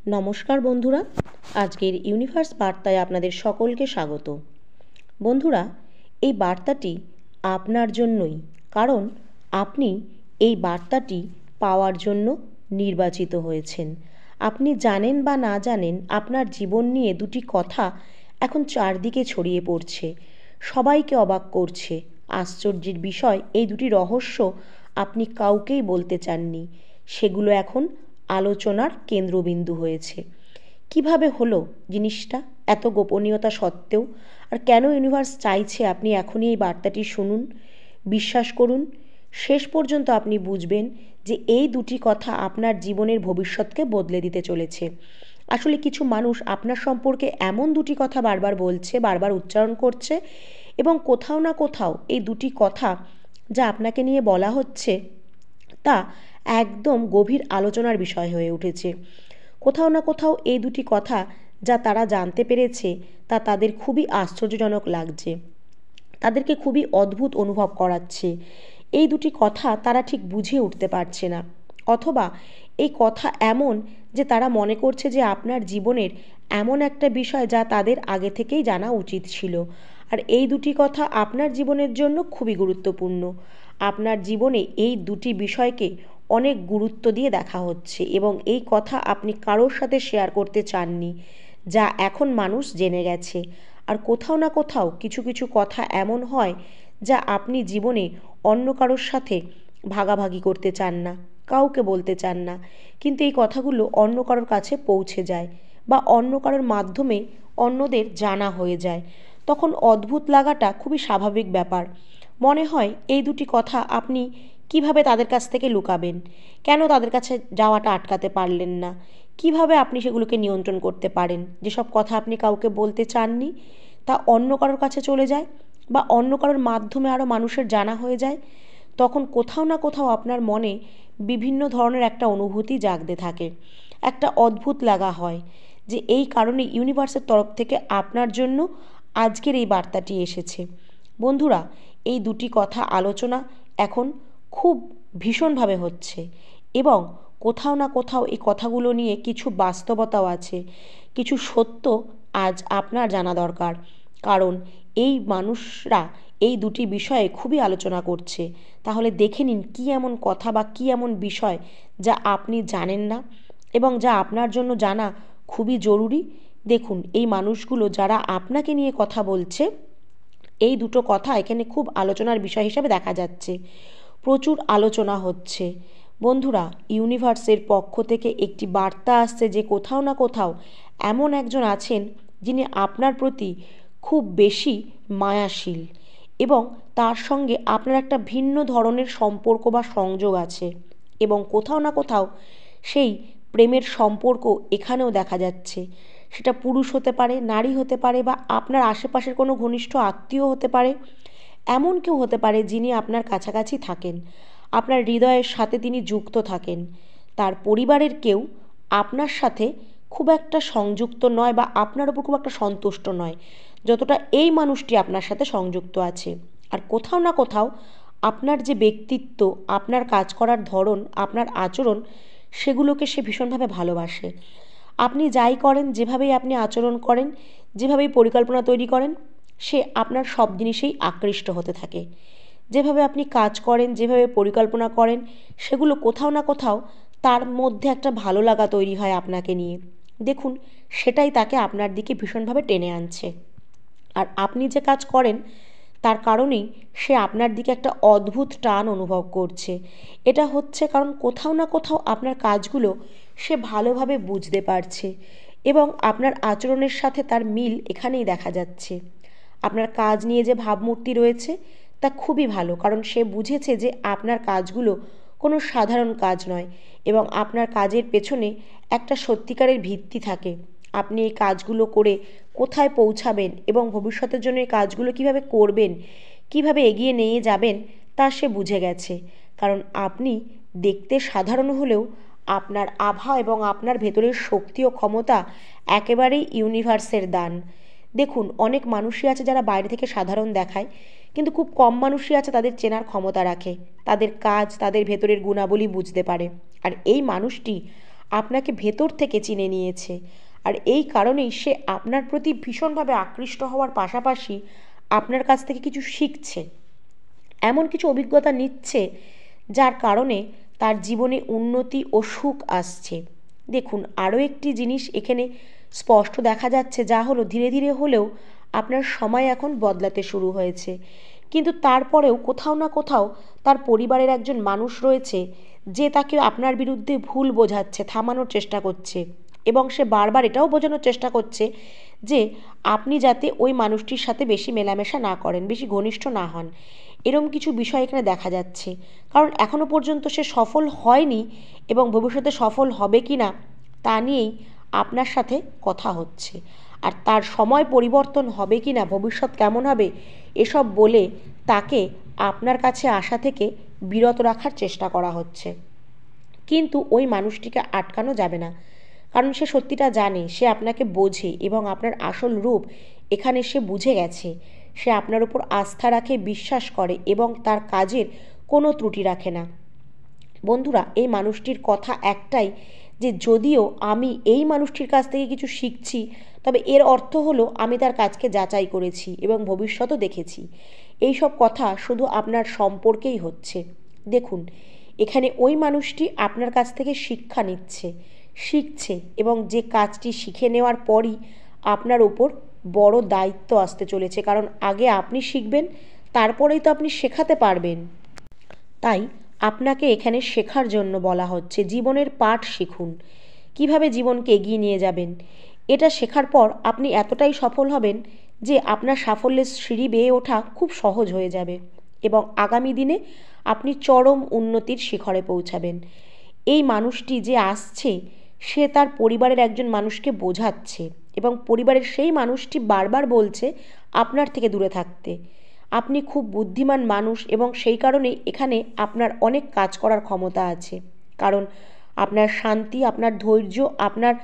নমস্কার বন্ধুরা, আজকের ইউনিভার্স বার্তায় আপনাদের সকলকে স্বাগত। বন্ধুরা, এই বার্তাটি আপনার জন্যই, কারণ আপনি এই বার্তাটি পাওয়ার জন্য নির্বাচিত হয়েছেন। আপনি জানেন বা না জানেন, আপনার জীবন নিয়ে দুটি কথা এখন চারদিকে ছড়িয়ে পড়ছে, সবাইকে অবাক করছে। আশ্চর্যের বিষয়, এই দুটি রহস্য আপনি কাউকেই বলতে চাননি, সেগুলো এখন আলোচনার কেন্দ্রবিন্দু হয়েছে। কিভাবে হলো জিনিসটা এত গোপনীয়তা সত্ত্বেও? আর কেন ইউনিভার্স চাইছে আপনি এখনই এই বার্তাটি শুনুন? বিশ্বাস করুন, শেষ পর্যন্ত আপনি বুঝবেন যে এই দুটি কথা আপনার জীবনের ভবিষ্যৎকে বদলে দিতে চলেছে। আসলে কিছু মানুষ আপনার সম্পর্কে এমন দুটি কথা বারবার বলছে, বারবার উচ্চারণ করছে, এবং কোথাও না কোথাও এই দুটি কথা যা আপনাকে নিয়ে বলা হচ্ছে তা একদম গভীর আলোচনার বিষয় হয়ে উঠেছে। কোথাও না কোথাও এই দুটি কথা যা তারা জানতে পেরেছে তা তাদের খুবই আশ্চর্যজনক লাগছে, তাদেরকে খুবই অদ্ভুত অনুভব করাচ্ছে। এই দুটি কথা তারা ঠিক বুঝে উঠতে পারছে না, অথবা এই কথা এমন যে তারা মনে করছে যে আপনার জীবনের এমন একটা বিষয় যা তাদের আগে থেকেই জানা উচিত ছিল। আর এই দুটি কথা আপনার জীবনের জন্য খুবই গুরুত্বপূর্ণ। আপনার জীবনে এই দুটি বিষয়কে অনেক গুরুত্ব দিয়ে দেখা হচ্ছে, এবং এই কথা আপনি কারোর সাথে শেয়ার করতে চাননি, যা এখন মানুষ জেনে গেছে। আর কোথাও না কোথাও কিছু কিছু কথা এমন হয় যা আপনি জীবনে অন্য কারোর সাথে ভাগাভাগি করতে চান না, কাউকে বলতে চান না, কিন্তু এই কথাগুলো অন্য কারোর কাছে পৌঁছে যায় বা অন্য কারোর মাধ্যমে অন্যদের জানা হয়ে যায়। তখন অদ্ভুত লাগাটা খুবই স্বাভাবিক ব্যাপার। মনে হয় এই দুটি কথা আপনি কিভাবে তাদের কাছ থেকে লুকাবেন? কেন তাদের কাছে যাওয়াটা আটকাতে পারলেন না? কিভাবে আপনি সেগুলোকে নিয়ন্ত্রণ করতে পারেন? যেসব কথা আপনি কাউকে বলতে চাননি তা অন্য কারোর কাছে চলে যায় বা অন্য কারোর মাধ্যমে আরও মানুষের জানা হয়ে যায়। তখন কোথাও না কোথাও আপনার মনে বিভিন্ন ধরনের একটা অনুভূতি জাগতে থাকে, একটা অদ্ভুত লাগা হয় যে এই কারণে ইউনিভার্সের তরফ থেকে আপনার জন্য আজকের এই বার্তাটি এসেছে। বন্ধুরা, এই দুটি কথা আলোচনা এখন খুব ভীষণভাবে হচ্ছে, এবং কোথাও না কোথাও এই কথাগুলো নিয়ে কিছু বাস্তবতাও আছে, কিছু সত্য আজ আপনার জানা দরকার। কারণ এই মানুষরা এই দুটি বিষয়ে খুবই আলোচনা করছে। তাহলে দেখে নিন কী এমন কথা বা কী এমন বিষয় যা আপনি জানেন না এবং যা আপনার জন্য জানা খুবই জরুরি। দেখুন, এই মানুষগুলো যারা আপনাকে নিয়ে কথা বলছে, এই দুটো কথা এখানে খুব আলোচনার বিষয় হিসেবে দেখা যাচ্ছে, প্রচুর আলোচনা হচ্ছে। বন্ধুরা, ইউনিভার্সের পক্ষ থেকে একটি বার্তা আসছে যে কোথাও না কোথাও এমন একজন আছেন যিনি আপনার প্রতি খুব বেশি মায়াশীল, এবং তার সঙ্গে আপনার একটা ভিন্ন ধরনের সম্পর্ক বা সংযোগ আছে, এবং কোথাও না কোথাও সেই প্রেমের সম্পর্ক এখানেও দেখা যাচ্ছে। সেটা পুরুষ হতে পারে, নারী হতে পারে, বা আপনার আশেপাশের কোনো ঘনিষ্ঠ আত্মীয় হতে পারে। এমন কেউ হতে পারে যিনি আপনার কাছাকাছি থাকেন, আপনার হৃদয়ের সাথে তিনি যুক্ত থাকেন। তার পরিবারের কেউ আপনার সাথে খুব একটা সংযুক্ত নয় বা আপনার উপর খুব একটা সন্তুষ্ট নয় যতটা এই মানুষটি আপনার সাথে সংযুক্ত আছে। আর কোথাও না কোথাও আপনার যে ব্যক্তিত্ব, আপনার কাজ করার ধরন, আপনার আচরণ, সেগুলোকে সে ভীষণভাবে ভালোবাসে। আপনি যাই করেন, যেভাবেই আপনি আচরণ করেন, যেভাবেই পরিকল্পনা তৈরি করেন, সে আপনার সব জিনিসেই আকৃষ্ট হতে থাকে। যেভাবে আপনি কাজ করেন, যেভাবে পরিকল্পনা করেন, সেগুলো কোথাও না কোথাও তার মধ্যে একটা ভালো লাগা তৈরি হয় আপনাকে নিয়ে। দেখুন, সেটাই তাকে আপনার দিকে ভীষণভাবে টেনে আনছে। আর আপনি যে কাজ করেন তার কারণেই সে আপনার দিকে একটা অদ্ভুত টান অনুভব করছে। এটা হচ্ছে কারণ কোথাও না কোথাও আপনার কাজগুলো সে ভালোভাবে বুঝতে পারছে, এবং আপনার আচরণের সাথে তার মিল এখানেই দেখা যাচ্ছে। আপনার কাজ নিয়ে যে ভাবমূর্তি রয়েছে তা খুবই ভালো, কারণ সে বুঝেছে যে আপনার কাজগুলো কোনো সাধারণ কাজ নয়, এবং আপনার কাজের পেছনে একটা সত্যিকারের ভিত্তি থাকে। আপনি এই কাজগুলো করে কোথায় পৌঁছাবেন এবং ভবিষ্যতের জন্য এই কাজগুলো কীভাবে করবেন, কীভাবে এগিয়ে নিয়ে যাবেন, তা সে বুঝে গেছে। কারণ আপনি দেখতে সাধারণ হলেও আপনার আভা এবং আপনার ভেতরের শক্তি ও ক্ষমতা একেবারেই ইউনিভার্সের দান। দেখুন, অনেক মানুষই আছে যারা বাইরে থেকে সাধারণ দেখায়, কিন্তু খুব কম মানুষই আছে তাদের চেনার ক্ষমতা রাখে, তাদের কাজ, তাদের ভেতরের গুণাবলী বুঝতে পারে। আর এই মানুষটি আপনাকে ভেতর থেকে চিনে নিয়েছে। আর এই কারণেই সে আপনার প্রতি ভীষণভাবে আকৃষ্ট হওয়ার পাশাপাশি আপনার কাছ থেকে কিছু শিখছে, এমন কিছু অভিজ্ঞতা নিচ্ছে, যার কারণে তার জীবনে উন্নতি ও সুখ আসছে। দেখুন, আরও একটি জিনিস এখানে স্পষ্ট দেখা যাচ্ছে, যা হলো ধীরে ধীরে হলেও আপনার সময় এখন বদলাতে শুরু হয়েছে। কিন্তু তারপরেও কোথাও না কোথাও তার পরিবারের একজন মানুষ রয়েছে যে তাকে আপনার বিরুদ্ধে ভুল বোঝাচ্ছে, থামানোর চেষ্টা করছে, এবং সে বারবার এটাও বোঝানোর চেষ্টা করছে যে আপনি যাতে ওই মানুষটির সাথে বেশি মেলামেশা না করেন, বেশি ঘনিষ্ঠ না হন। এরম কিছু বিষয় এখানে দেখা যাচ্ছে, কারণ এখনও পর্যন্ত সে সফল হয়নি এবং ভবিষ্যতে সফল হবে কি না তা নিয়েই আপনার সাথে কথা হচ্ছে। আর তার সময় পরিবর্তন হবে কি না, ভবিষ্যৎ কেমন হবে, এসব বলে তাকে আপনার কাছে আসা থেকে বিরত রাখার চেষ্টা করা হচ্ছে। কিন্তু ওই মানুষটিকে আটকানো যাবে না, কারণ সে সত্যিটা জানে, সে আপনাকে বোঝে এবং আপনার আসল রূপ এখানে সে বুঝে গেছে। সে আপনার উপর আস্থা রাখে, বিশ্বাস করে এবং তার কাজের কোনো ত্রুটি রাখে না। বন্ধুরা, এই মানুষটির কথা একটাই, যে যদিও আমি এই মানুষটির কাছ থেকে কিছু শিখছি, তবে এর অর্থ হলো আমি তার কাজকে যাচাই করেছি এবং ভবিষ্যতও দেখেছি। এই সব কথা শুধু আপনার সম্পর্কেই হচ্ছে। দেখুন, এখানে ওই মানুষটি আপনার কাছ থেকে শিক্ষা নিচ্ছে, শিখছে, এবং যে কাজটি শিখে নেওয়ার পরই আপনার ওপর বড় দায়িত্ব আসতে চলেছে, কারণ আগে আপনি শিখবেন, তারপরেই তো আপনি শেখাতে পারবেন। তাই আপনাকে এখানে শেখার জন্য বলা হচ্ছে, জীবনের পাঠ শিখুন, কিভাবে জীবনকে এগিয়ে নিয়ে যাবেন। এটা শেখার পর আপনি এতটাই সফল হবেন যে আপনার সাফল্যের সিঁড়ি বেয়ে ওঠা খুব সহজ হয়ে যাবে এবং আগামী দিনে আপনি চরম উন্নতির শিখরে পৌঁছাবেন। এই মানুষটি যে আসছে, সে তার পরিবারের একজন মানুষকে বোঝাচ্ছে এবং পরিবারের সেই মানুষটি বারবার বলছে আপনার থেকে দূরে থাকতে। আপনি খুব বুদ্ধিমান মানুষ এবং সেই কারণেই এখানে আপনার অনেক কাজ করার ক্ষমতা আছে, কারণ আপনার শান্তি, আপনার ধৈর্য, আপনার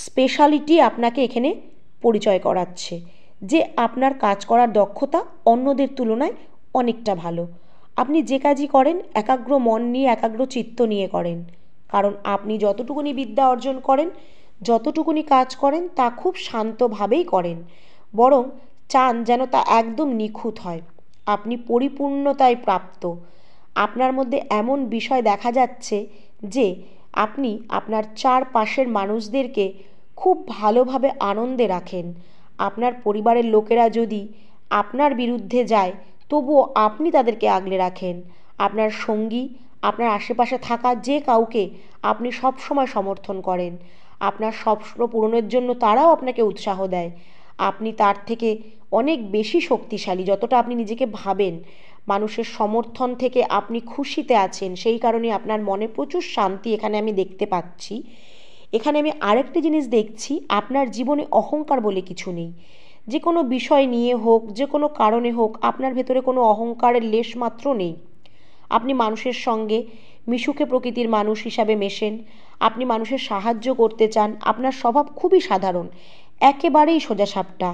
স্পেশালিটি আপনাকে এখানে পরিচয় করাচ্ছে যে আপনার কাজ করার দক্ষতা অন্যদের তুলনায় অনেকটা ভালো। আপনি যে কাজই করেন একাগ্র মন নিয়ে, একাগ্র চিত্ত নিয়ে করেন, কারণ আপনি যতটুকুনি বিদ্যা অর্জন করেন, যতটুকুনি কাজ করেন তা খুব শান্তভাবেই করেন, বরং চান যেন তা একদম নিখুঁত হয়। আপনি পরিপূর্ণতায় প্রাপ্ত। আপনার মধ্যে এমন বিষয় দেখা যাচ্ছে যে আপনি আপনার চারপাশের মানুষদেরকে খুব ভালোভাবে আনন্দে রাখেন। আপনার পরিবারের লোকেরা যদি আপনার বিরুদ্ধে যায়, তবুও আপনি তাদেরকে আগলে রাখেন। আপনার সঙ্গী, আপনার আশেপাশে থাকা যে কাউকে আপনি সব সময় সমর্থন করেন। আপনার স্বপ্ন পূরণের জন্য তারাও আপনাকে উৎসাহ দেয়। আপনি তার থেকে অনেক বেশি শক্তিশালী যতটা আপনি নিজেকে ভাবেন। মানুষের সমর্থন থেকে আপনি খুশিতে আছেন, সেই কারণে আপনার মনে প্রচুর শান্তি এখানে আমি দেখতে পাচ্ছি। এখানে আমি আরেকটি জিনিস দেখছি, আপনার জীবনে অহংকার বলে কিছু নেই। যে কোনো বিষয় নিয়ে হোক, যে কোনো কারণে হোক, আপনার ভেতরে কোনো অহংকারের লেশমাত্র নেই। আপনি মানুষের সঙ্গে মিশুকে প্রকৃতির মানুষ হিসাবে মেশেন, আপনি মানুষের সাহায্য করতে চান, আপনার স্বভাব খুবই সাধারণ, একেবারেই সোজাসাপটা।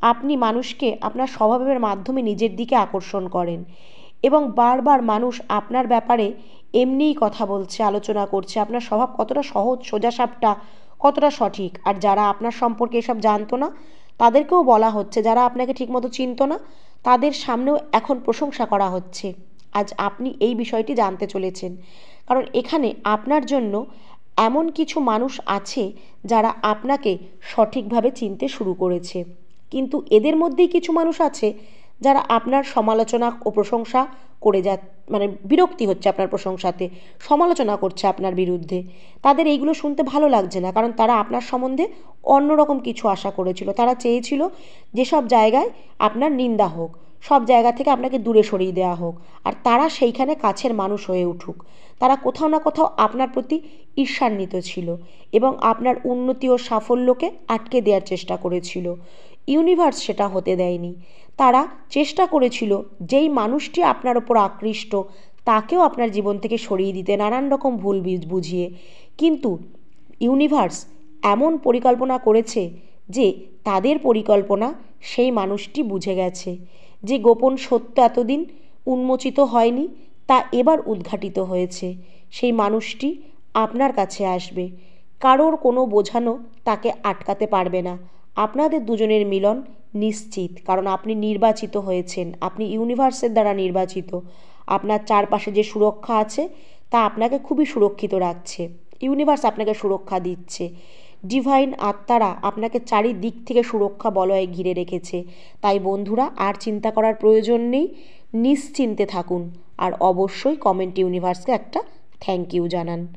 আপনি মানুষকে আপনার স্বভাবের মাধ্যমে নিজের দিকে আকর্ষণ করেন এবং বারবার মানুষ আপনার ব্যাপারে এমনিই কথা বলছে, আলোচনা করছে, আপনার স্বভাব কতটা সহজ, সোজাসাপটা, কতটা সঠিক। আর যারা আপনার সম্পর্কে এসব জানতো না, তাদেরকেও বলা হচ্ছে, যারা আপনাকে ঠিকমতো চিনতো না, তাদের সামনেও এখন প্রশংসা করা হচ্ছে। আজ আপনি এই বিষয়টি জানতে চলেছেন, কারণ এখানে আপনার জন্য এমন কিছু মানুষ আছে যারা আপনাকে সঠিকভাবে চিনতে শুরু করেছে। কিন্তু এদের মধ্যেই কিছু মানুষ আছে যারা আপনার সমালোচনা ও প্রশংসা করে মানে বিরক্তি হচ্ছে আপনার প্রশংসাতে, সমালোচনা করছে আপনার বিরুদ্ধে। তাদের এইগুলো শুনতে ভালো লাগছে না, কারণ তারা আপনার সম্বন্ধে অন্যরকম কিছু আশা করেছিল। তারা চেয়েছিল যেসব জায়গায় আপনার নিন্দা হোক, সব জায়গা থেকে আপনাকে দূরে সরিয়ে দেওয়া হোক, আর তারা সেইখানে কাছের মানুষ হয়ে উঠুক। তারা কোথাও না কোথাও আপনার প্রতি ঈর্ষান্বিত ছিল এবং আপনার উন্নতি ও সাফল্যকে আটকে দেওয়ার চেষ্টা করেছিল। ইউনিভার্স সেটা হতে দেয়নি। তারা চেষ্টা করেছিল যেই মানুষটি আপনার ওপর আকৃষ্ট তাকেও আপনার জীবন থেকে সরিয়ে দিতে, নানান রকম ভুল বুঝিয়ে। কিন্তু ইউনিভার্স এমন পরিকল্পনা করেছে যে তাদের পরিকল্পনা সেই মানুষটি বুঝে গেছে। যে গোপন সত্য এতদিন উন্মোচিত হয়নি তা এবার উদ্ঘাটিত হয়েছে। সেই মানুষটি আপনার কাছে আসবে। কারোর কোনো বোঝানো তাকে আটকাতে পারবে না। আপনাদের দুজনের মিলন নিশ্চিত, কারণ আপনি নির্বাচিত হয়েছেন, আপনি ইউনিভার্সের দ্বারা নির্বাচিত। আপনার চারপাশে যে সুরক্ষা আছে তা আপনাকে খুবই সুরক্ষিত রাখছে। ইউনিভার্স আপনাকে সুরক্ষা দিচ্ছে। ডিভাইন আত্মারা আপনাকে চারিদিক থেকে সুরক্ষা বলয়ে ঘিরে রেখেছে। তাই বন্ধুরা, আর চিন্তা করার প্রয়োজন নেই, নিশ্চিন্তে থাকুন। আর অবশ্যই কমেন্ট ইউনিভার্সকে একটা থ্যাংক ইউ জানান।